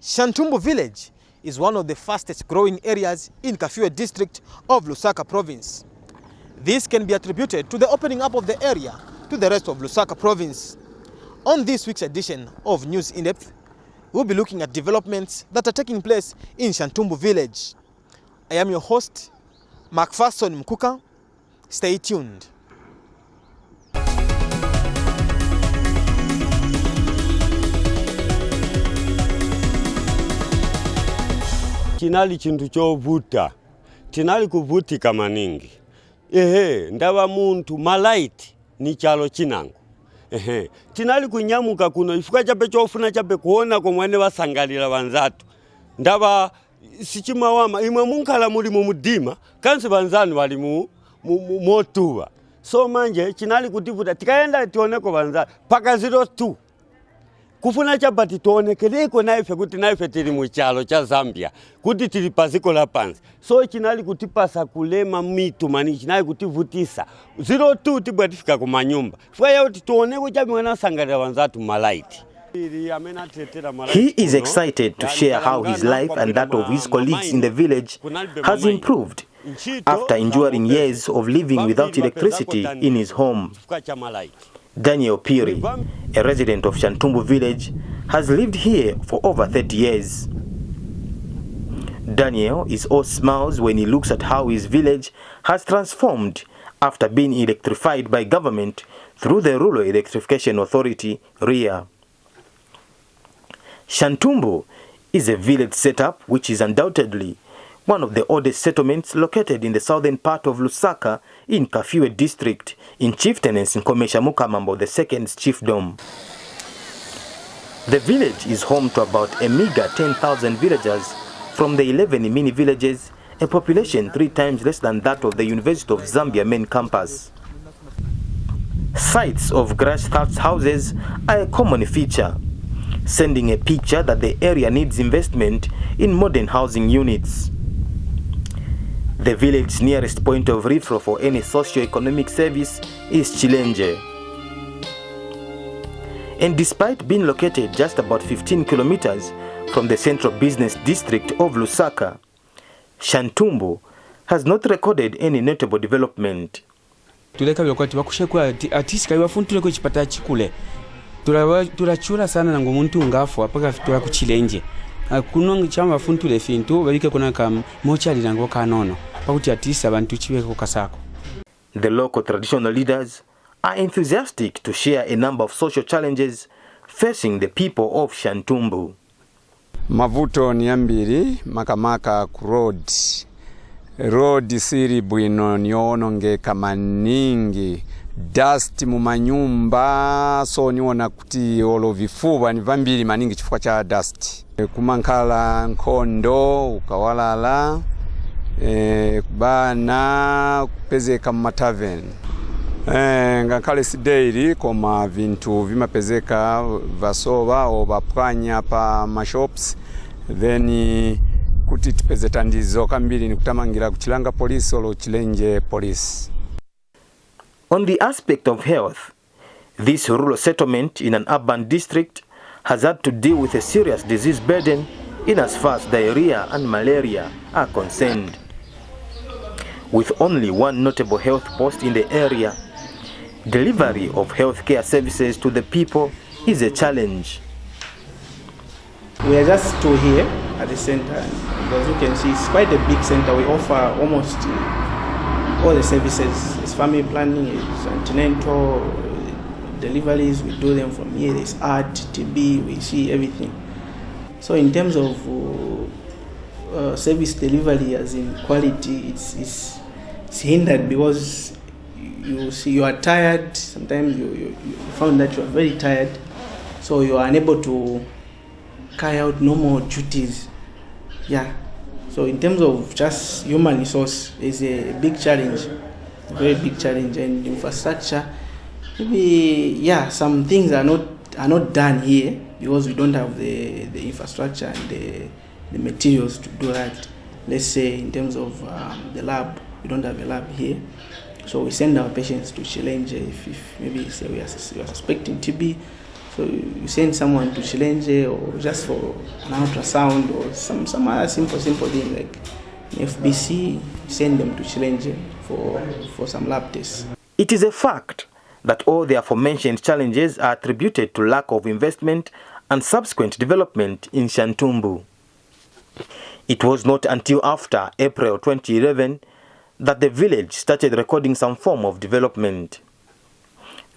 Shantumbu village is one of the fastest growing areas in Kafue district of Lusaka province. This can be attributed to the opening up of the area to the rest of Lusaka province. On this week's edition of News in Depth, we'll be looking at developments that are taking place in Shantumbu village. I am your host, Macpherson Mkuka. Stay tuned. Chinali chintu chovuta, chinali kuvutika maningi. Ndaba muntu malaiti ni chalo chinangu. Chinali kunyamuka kuno ifuka chape chofuna chape kuona kwa mwene wasangalila wanzatu. Ndaba sichimawama imwe munkala muli mumudima kansi banzanu wali motuwa. So manje chinali kutivuta tikaenda tioneko banzatu paka 02. Kufuna chapati tuonekeleko naife kuti naife tili muchalo cha Zambia kuti tili paziko la pansi. So chinali kutipasa kulema mitu mani chinali kutivutisa 02 tibwatifika kumanyumba fwa yao tuoneko chabi wana sangalila wanzatu malaiti. He is excited to share how his life and that of his colleagues in the village has improved after enduring years of living without electricity in his home. Daniel Piri, a resident of Shantumbu village, has lived here for over 30 years. Daniel is all smiles when he looks at how his village has transformed after being electrified by government through the Rural Electrification Authority, REA. Shantumbu is a village setup which is undoubtedly one of the oldest settlements located in the southern part of Lusaka in Kafue district in Chieftainess in Komesha Mukamambo, the second chiefdom. The village is home to about a meager 10,000 villagers from the 11 mini villages, a population 3 times less than that of the University of Zambia main campus. Sites of grass-thatched houses are a common feature, sending a picture that the area needs investment in modern housing units. The village's nearest point of referral for any socio-economic service is Chilenje. And despite being located just about 15 kilometers from the central business district of Lusaka, Shantumbu has not recorded any notable development. Tuleka bilokoti bakushekwa atisika ibafuntule ko chipata chikule. Turachura sana nango muntu ngafu apaka fitura ku Chilenje. Kuno chama funtule fintu balike kuna kam mochali nango kanono. The local traditional leaders are enthusiastic to share a number of social challenges facing the people of Shantumbu. Mavuto ni ambiri makamaka ku road siri bwino nyono kama ningi dust mu manyumba so niona kuti olo vifuba ni vambiri maningi chifuka cha dust kumankala nkondo ukawalala bana kupezeka mu tavern ngakale sidaily koma vintu vimapezeka vasoba obapwanya pa mashops then kuti tipeze tandizo kambiri ni kutamangira kuchilanga police olo Chilenje police. On the aspect of health, this rural settlement in an urban district has had to deal with a serious disease burden in as far as diarrhea and malaria are concerned. With only one notable health post in the area, delivery of healthcare services to the people is a challenge. We are just 2 here at the center. As you can see, it's quite a big center. We offer almost all the services. It's family planning, it's antenatal, deliveries, we do them from here. There's art, TB, we see everything. So in terms of service delivery as in quality, it's hindered because you see you are tired. Sometimes you found that you are very tired, so you are unable to carry out normal duties. Yeah. So in terms of just human resource, is a big challenge, a very big challenge, and infrastructure. Maybe some things are not done here because we don't have the infrastructure and the materials to do that. Let's say in terms of the lab, we don't have a lab here, so we send our patients to Chilenje if maybe say we are suspecting TB, So you send someone to Chilenje or just for an ultrasound or some other simple thing like an FBC, you send them to Chilenje for some lab tests. It is a fact that all the aforementioned challenges are attributed to lack of investment and subsequent development in Shantumbu. It was not until after April 2011 that the village started recording some form of development.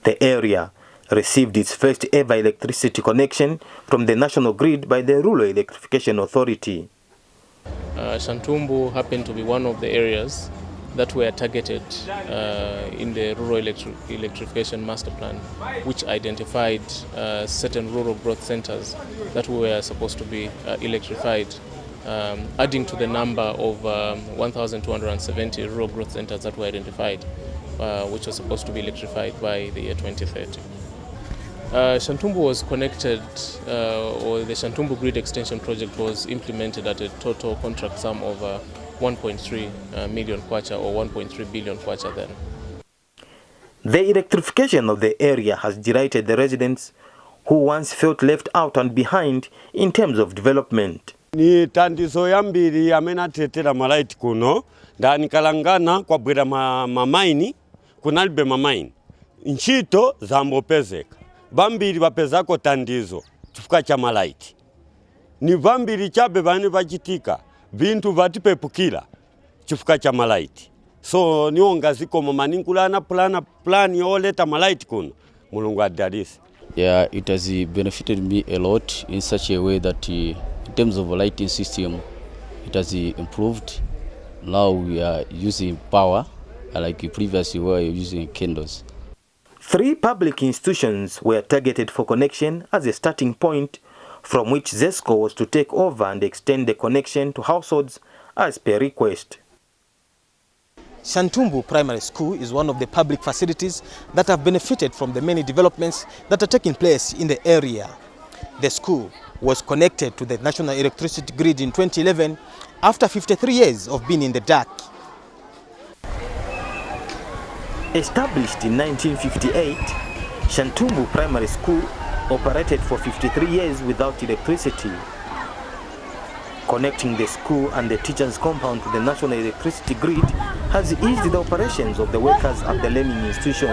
The area received its first ever electricity connection from the national grid by the Rural Electrification Authority. Shantumbu happened to be one of the areas that were targeted in the Rural Electrification Master Plan, which identified certain rural growth centers that were supposed to be electrified, adding to the number of 1,270 rural growth centers that were identified, which were supposed to be electrified by the year 2030. Shantumbu was connected, or the Shantumbu Grid Extension Project was implemented at a total contract sum of 1.3 million kwacha or 1.3 billion kwacha then. The electrification of the area has delighted the residents who once felt left out and behind in terms of development. Ni tandizo yambiri amena tetera malaiti kuno ndani kalangana kwa bwera mamaini kunalibe mamaini nchito zambopezeka bambiri bapezako tandizo chifuka cha malaiti ni bambiri chabe bani bachitika bintu batipepukira chifuka cha malaiti so niwonga ziko mamaningulana plan yoleta malaiti kuno mulungu adalisi. Yeah, it has benefited me a lot in such a way that in terms of a lighting system, it has improved. Now we are using power, like previously we were using candles. 3 public institutions were targeted for connection as a starting point from which ZESCO was to take over and extend the connection to households as per request. Shantumbu Primary School is one of the public facilities that have benefited from the many developments that are taking place in the area. The school was connected to the national electricity grid in 2011 after 53 years of being in the dark. Established in 1958, Shantumbu Primary School operated for 53 years without electricity. Connecting the school and the teachers' compound to the national electricity grid has eased the operations of the workers at the learning institution.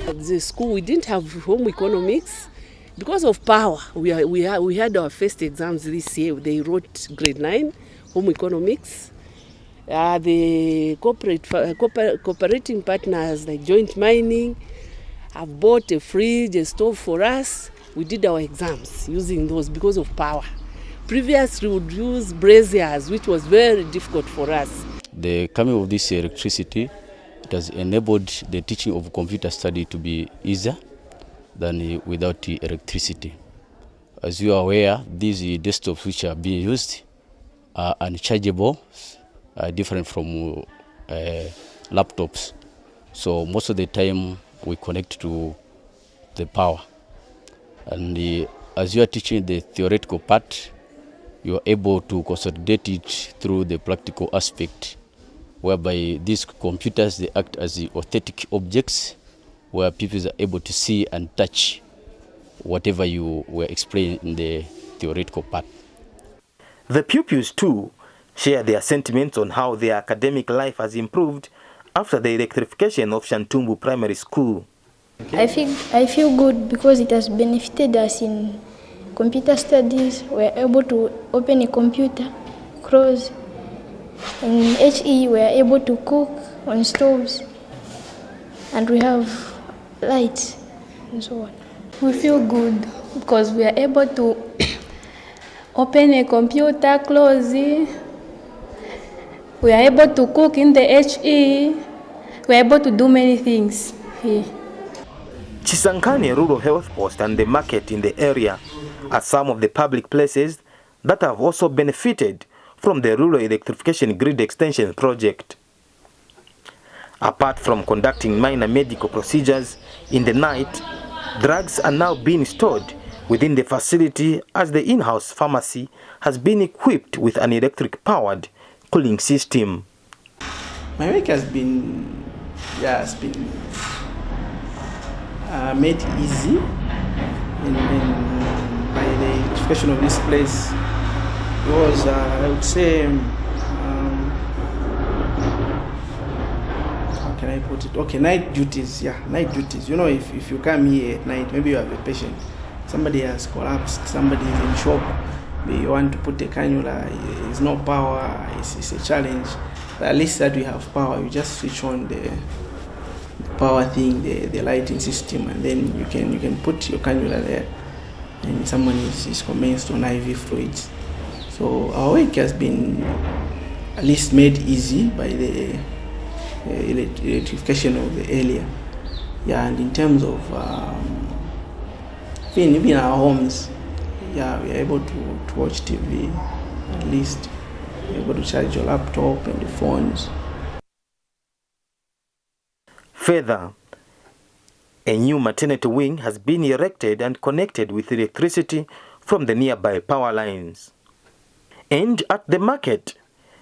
At the school, we didn't have home economics because of power. We had our first exams this year. They wrote grade 9 home economics. The cooperating partners like joint mining have bought a fridge, a stove for us. We did our exams using those because of power. Previously, we would use braziers, which was very difficult for us. The coming of this electricity, it has enabled the teaching of computer study to be easier than without the electricity. As you are aware, these desktops which are being used are unchargeable, different from laptops. So most of the time we connect to the power. And as you are teaching the theoretical part, you are able to consolidate it through the practical aspect, whereby these computers, they act as the authentic objects where people are able to see and touch whatever you were explaining in the theoretical part. The pupils too share their sentiments on how their academic life has improved after the electrification of Shantumbu Primary School. I feel good because it has benefited us in computer studies. We're able to open a computer, close. In HE, we're able to cook on stoves, and we have lights and so on. We feel good because we are able to open a computer, close it. We are able to cook in the HE. We are able to do many things here. Chisankani Rural Health Post and the market in the area are some of the public places that have also benefited from the Rural Electrification Grid Extension Project. Apart from conducting minor medical procedures in the night, drugs are now being stored within the facility as the in-house pharmacy has been equipped with an electric-powered cooling system. My work has been, made easy by the electrification of this place. It was, I would say, how can I put it? Okay, night duties. Yeah, night duties. You know, if you come here at night, maybe you have a patient, somebody has collapsed, somebody is in shock, you want to put a cannula, there's no power, it's a challenge. But at least that we have power, you just switch on the power thing, the lighting system, and then you can put your cannula there, and someone is commenced on IV fluids. So our work has been at least made easy by the electrification of the area. Yeah, and in terms of even in our homes, yeah, we are able to watch TV, at least you're able to charge your laptop and the phones. Further, a new maternity wing has been erected and connected with electricity from the nearby power lines. And at the market,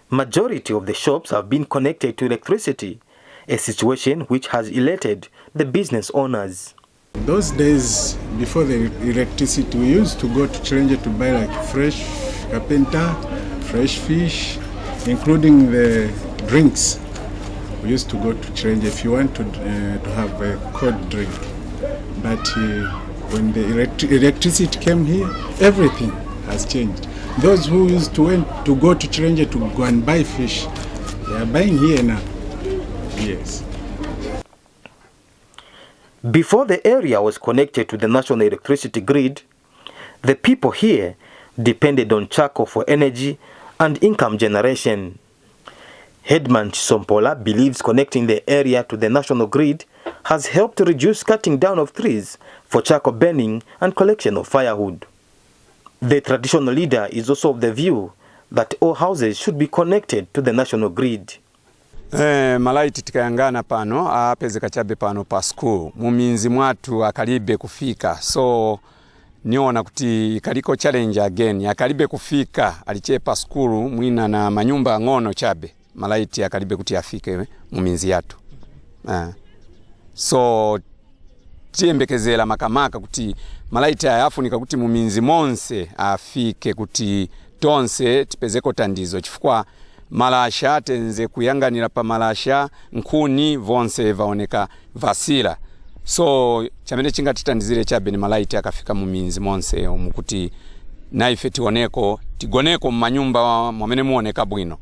majority of the shops have been connected to electricity, a situation which has elated the business owners. Those days before the electricity, we used to go to Chilenje to buy like fresh carpenter, fresh fish, including the drinks. We used to go to Chilenje if you want to have a cold drink. But when the electricity came here, everything has changed. Those who used to go to Chilenje to go and buy fish, they are buying here now. Yes. Before the area was connected to the national electricity grid, the people here depended on charcoal for energy and income generation. Headman Sompola believes connecting the area to the national grid has helped reduce cutting down of trees for charcoal burning and collection of firewood. The traditional leader is also of the view that all houses should be connected to the national grid. Malaiti tikayangana pano apeze kachabe pano pa school muminzi mwatu akalibe kufika, so niona kuti kaliko challenge again akalibe kufika alichepa school mwina na manyumba ngono chabe malaiti akalibe kuti afike muminzi yatu. So tiembekezela makamaka kuti malaiti ayafunika kuti muminzi monse afike kuti tonse tipezeko tandizo chifukwa malasha tenze kuyanganira pa malasha nkuni vonse vaoneka vasila. So chamene chinga titandizire chabe ni malaiti akafika muminzi monse omukuti naife tigoneko manyumba mwamene muoneka bwino.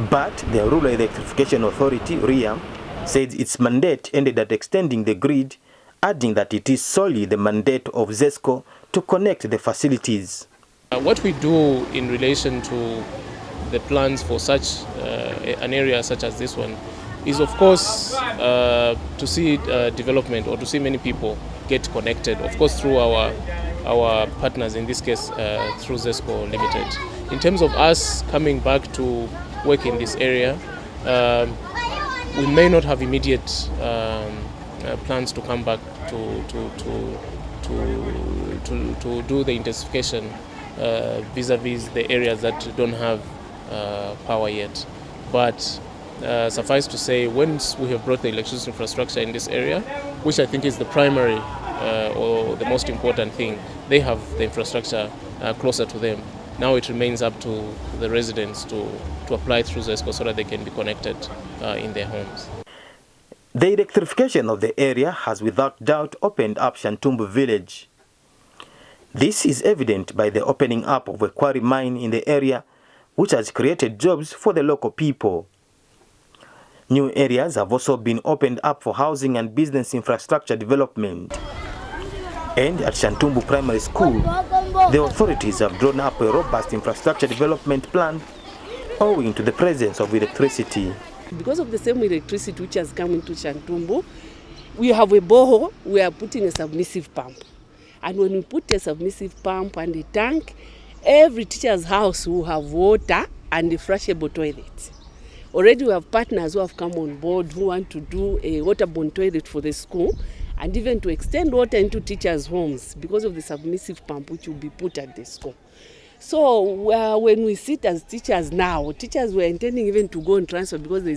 But the Rural Electrification Authority, RIA, said its mandate ended at extending the grid, adding that it is solely the mandate of ZESCO to connect the facilities. What we do in relation to the plans for such an area such as this one is, of course, to see development or to see many people get connected, of course, through our partners, in this case through ZESCO Limited. In terms of us coming back to work in this area, we may not have immediate plans to come back to do the intensification vis-a-vis the areas that don't have power yet. But suffice to say, once we have brought the electricity infrastructure in this area, which I think is the primary or the most important thing, they have the infrastructure closer to them. Now it remains up to the residents to apply through ZESCO so that they can be connected in their homes. The electrification of the area has without doubt opened up Shantumbu village. This is evident by the opening up of a quarry mine in the area, which has created jobs for the local people. New areas have also been opened up for housing and business infrastructure development. And at Shantumbu Primary School, the authorities have drawn up a robust infrastructure development plan owing to the presence of electricity. Because of the same electricity which has come into Shantumbu, we have a borehole, we are putting a submersive pump. And when we put a submersive pump and a tank, every teacher's house will have water and a flushable toilet. Already we have partners who have come on board who want to do a waterborne toilet for the school and even to extend water into teachers' homes because of the submersive pump which will be put at the school. So when we sit as teachers now, teachers were intending even to go and transfer because there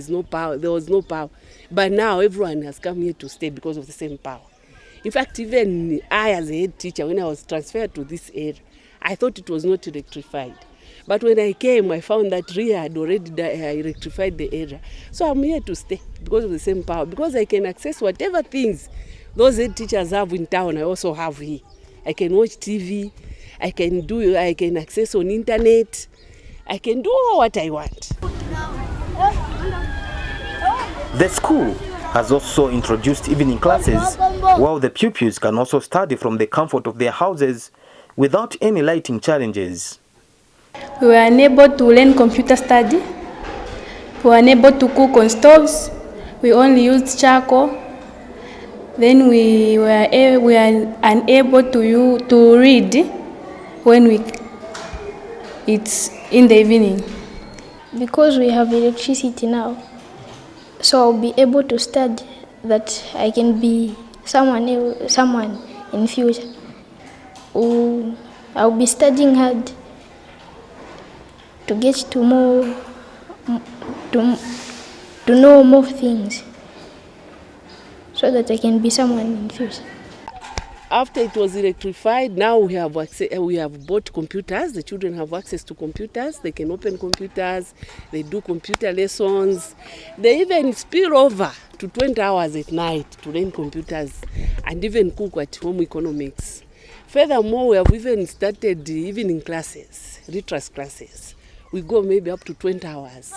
was no power. But now everyone has come here to stay because of the same power. In fact, even I as a head teacher, when I was transferred to this area, I thought it was not electrified. But when I came, I found that RIA had already electrified the area. So I'm here to stay because of the same power, because I can access whatever things those head teachers have in town, I also have here. I can watch TV, I can access on internet, I can do what I want. The school has also introduced evening classes, while the pupils can also study from the comfort of their houses without any lighting challenges. We were unable to learn computer study. We were unable to cook on stoves. We only used charcoal. Then we were unable to read when it's in the evening. Because we have electricity now, so I'll be able to study, that I can be someone in future. I'll be studying hard to get to know more things, so that I can be someone in future. After it was electrified, now we have bought computers. The children have access to computers. They can open computers. They do computer lessons. They even spill over to 20 hours at night to learn computers and even cook at home economics. Furthermore, we have even started evening classes, retras classes. We go maybe up to 20 hours.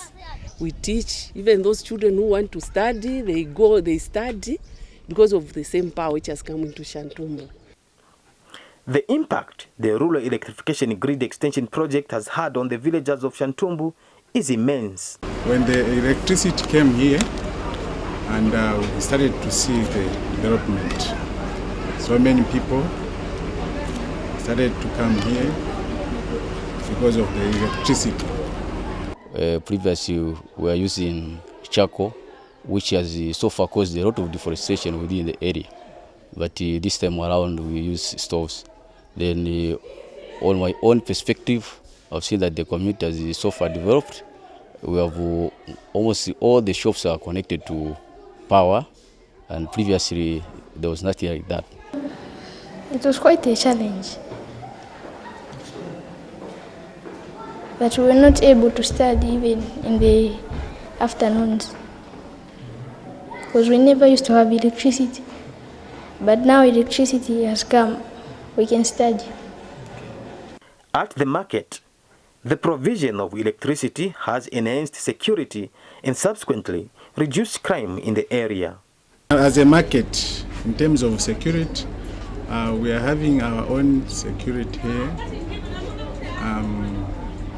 We teach even those children who want to study. They study, because of the same power which has come into Shantumbu. The impact the rural electrification grid extension project has had on the villagers of Shantumbu is immense. When the electricity came here, and we started to see the development, so many people started to come here because of the electricity. Previously, we were using charcoal, which has so far caused a lot of deforestation within the area. But this time around we use stoves. Then on my own perspective, I've seen that the community has so far developed. We have almost all the shops are connected to power, and previously there was nothing like that. It was quite a challenge, but we were not able to study even in the afternoons, because we never used to have electricity. But now electricity has come, we can study. At the market, the provision of electricity has enhanced security and subsequently reduced crime in the area. As a market, in terms of security, we are having our own security here.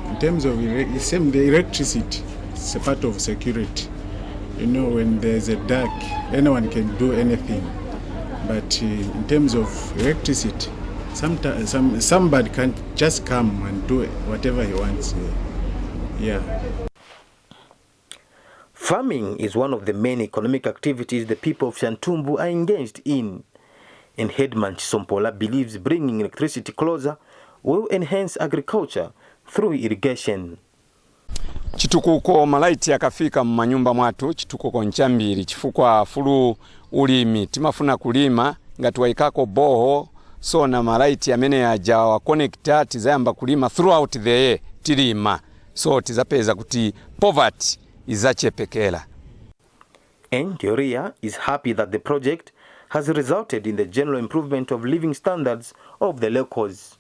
In terms of the electricity, it's a part of security. You know, when there's a dark, anyone can do anything. But in terms of electricity, somebody can just come and do whatever he wants. Yeah. Farming is one of the main economic activities the people of Shantumbu are engaged in. And Headman Sompola believes bringing electricity closer will enhance agriculture through irrigation. Chitukuko malaiti yakafika mumanyumba mwatu, chitukuko nchambiri, chifukwa fulu ulimi, timafuna kulima, ngatuwaikako boho, so na malaiti amene yaja wa connecta, tizayamba kulima throughout the year, tilima. So tizapeza kuti poverty izachepekela. And RIA is happy that the project has resulted in the general improvement of living standards of the locals.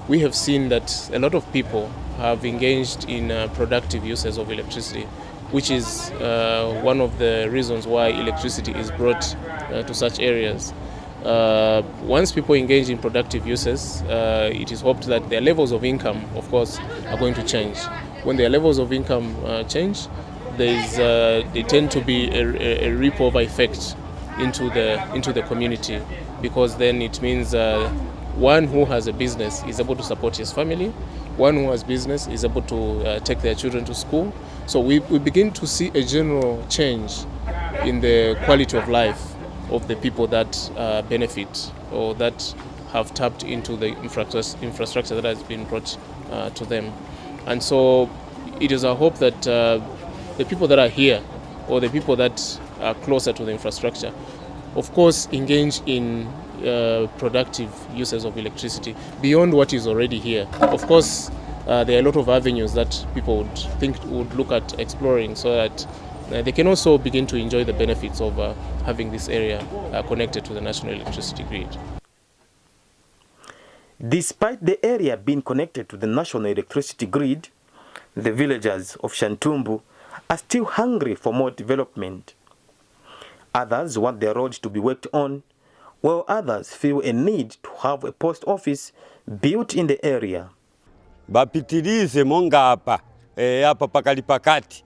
We have seen that a lot of people have engaged in productive uses of electricity, which is one of the reasons why electricity is brought to such areas. Once people engage in productive uses, it is hoped that their levels of income, of course, are going to change. When their levels of income change, they tend to be a ripple effect into the community, because then it means one who has a business is able to support his family, one who has business is able to take their children to school. So we begin to see a general change in the quality of life of the people that benefit or that have tapped into the infrastructure that has been brought to them. And so it is our hope that the people that are here, or the people that are closer to the infrastructure, of course, engage in productive uses of electricity beyond what is already here. Of course, there are a lot of avenues that people would look at exploring, so that they can also begin to enjoy the benefits of having this area connected to the national electricity grid. Despite the area being connected to the national electricity grid, the villagers of Shantumbu are still hungry for more development. Others want their roads to be worked on, while others feel a need to have a post office built in the area. Bapitilize monga hapa pakali pakati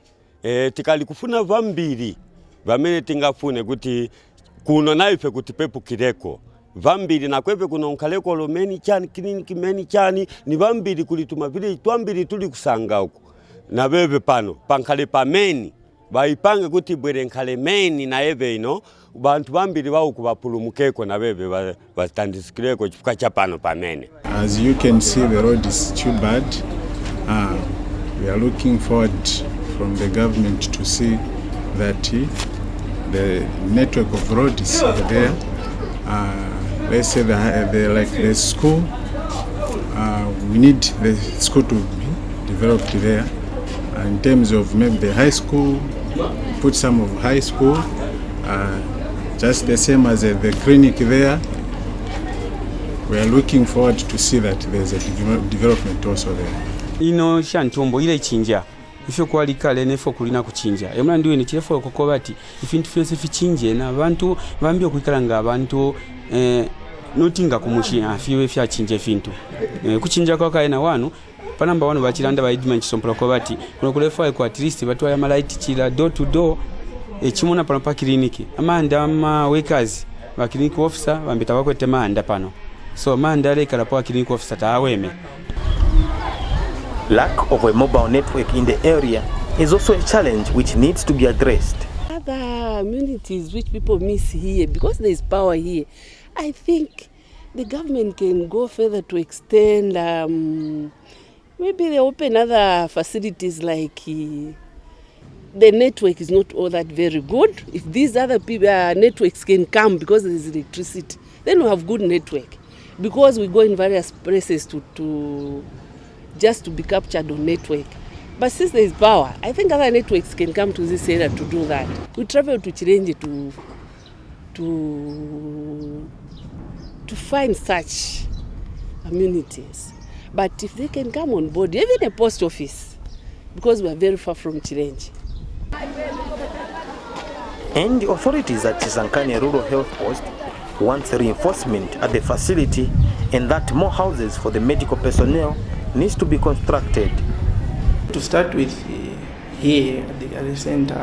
tikali kufuna vambiri vamene tingafune kuti kuno naife kuti pepu kireko vambiri na kwepe kuno nkaleko lomeni chani kliniki meni chani ni vambiri kulituma vile twambiri tuli kusanga huko na bebe pano pankale pameni baipange kuti bwere nkale meni na ebe ino bantu bambiri ba ukubapulumukeko na bebe batandisikireko chifuka cha pano pamene. As you can see, the road is too bad. We are looking forward from the government to see that the network of roads is there. Let's say like the school, we need the school to be developed there. In terms of maybe the high school, put some of high school, just the same as the clinic there. We are looking forward to see that there's a development also there. Ino Shantumbu ile chinja ifyo kwalikale nefo kulina kuchinja emula ndiwe ni chefo kokobati ifintu fyose fichinje na abantu bambyo kwikalanga abantu notinga kumushi afiwe fya chinje fintu kuchinja kwa kaena wanu panamba wanu bachilanda ba idiment sompolo kobati kuno kulefa ko at least batu ya malaiti chila door to door chimuna pano pa kliniki amanda ma workers ba clinic officer bambita bakwete manda pano so manda le kala pa clinic officer taaweme. Lack of a mobile network in the area is also a challenge which needs to be addressed. Other amenities which people miss here, because there is power here, I think the government can go further to extend, maybe they open other facilities like the network is not all that very good. If these other people, networks can come because there is electricity, then we have good network. Because we go in various places just to be captured on network. But since there is power, I think other networks can come to this area to do that. We travel to Chilenje to find such amenities. But if they can come on board, even a post office, because we are very far from Chilenje. And the authorities at Chisankane Rural Health Post want reinforcement at the facility and that more houses for the medical personnel needs to be constructed. To start with, here at the center,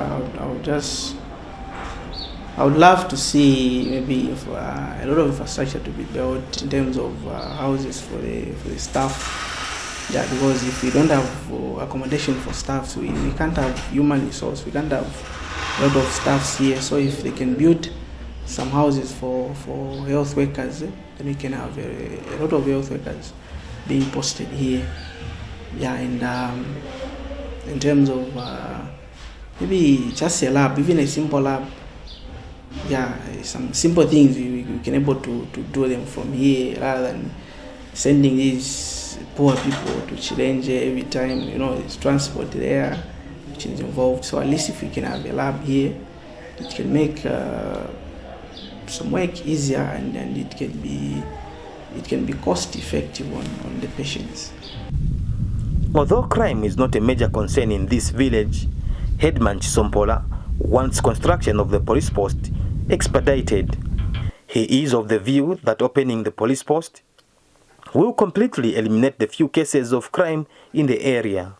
I would love to see maybe if, a lot of infrastructure to be built in terms of houses for the staff. Yeah, because if we don't have accommodation for staff, we can't have human resource. We can't have a lot of staffs here. So if they can build some houses for health workers, then we can have a lot of health workers being posted here. Yeah, and in terms of maybe just a lab, even a simple lab. Yeah, some simple things we can able to do them from here rather than sending these poor people to Chilenje every time. You know, it's transport there, which is involved. So at least if we can have a lab here, it can make some work easier, and it can be cost effective on the patients. Although crime is not a major concern in this village, Headman Chisompola wants construction of the police post expedited. He is of the view that opening the police post will completely eliminate the few cases of crime in the area.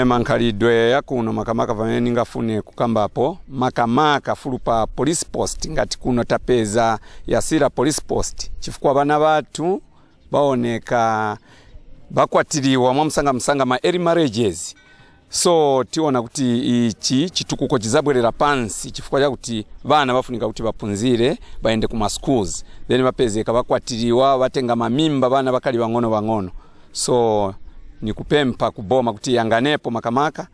Mankalidwe yakuno makamaka vamene ngafune kukambapo makamaka fulupa police post ngati kuno tapeza yasira police post chifukwa bana batu baoneka bakwatiriwa msanga ma early marriages. So tiona kuti ichi chitukuko chizabwerera pansi chifukwa cha kuti bana bafunika kuti bapunzire baende kuma schools, then bapezeka bakwatiriwa batenga mamimba bana bakali bangono. So ni kupempa kuboma kuti yanganepo makamaka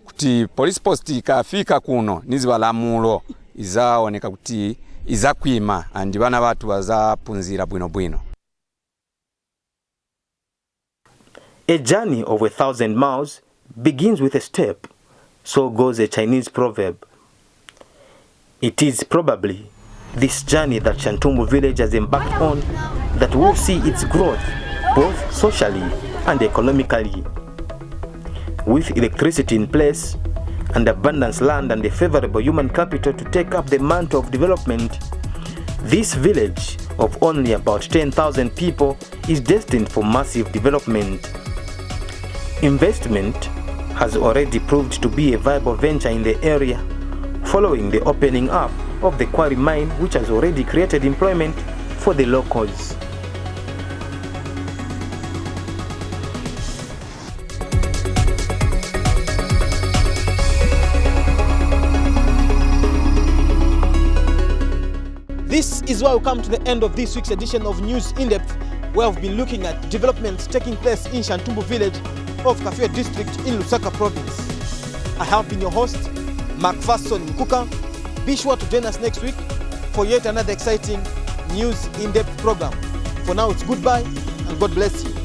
kuti police post ikafika kuno nizibalamulo izaoneka kuti izakwima andi bana batu bazapunzira bwino. A journey of 1,000 miles begins with a step, so goes a Chinese proverb. It is probably this journey that Shantumbu village has embarked on that will see its growth both socially and economically. With electricity in place and abundant land and a favorable human capital to take up the mantle of development, this village of only about 10,000 people is destined for massive development. Investment has already proved to be a viable venture in the area, following the opening up of the quarry mine, which has already created employment for the locals. This is why we come to the end of this week's edition of News In Depth, where we've been looking at developments taking place in Shantumbu village of Kafue district in Lusaka province. I have been your host, Macpherson Nkuka. Be sure to join us next week for yet another exciting News In Depth program. For now, it's goodbye and God bless you.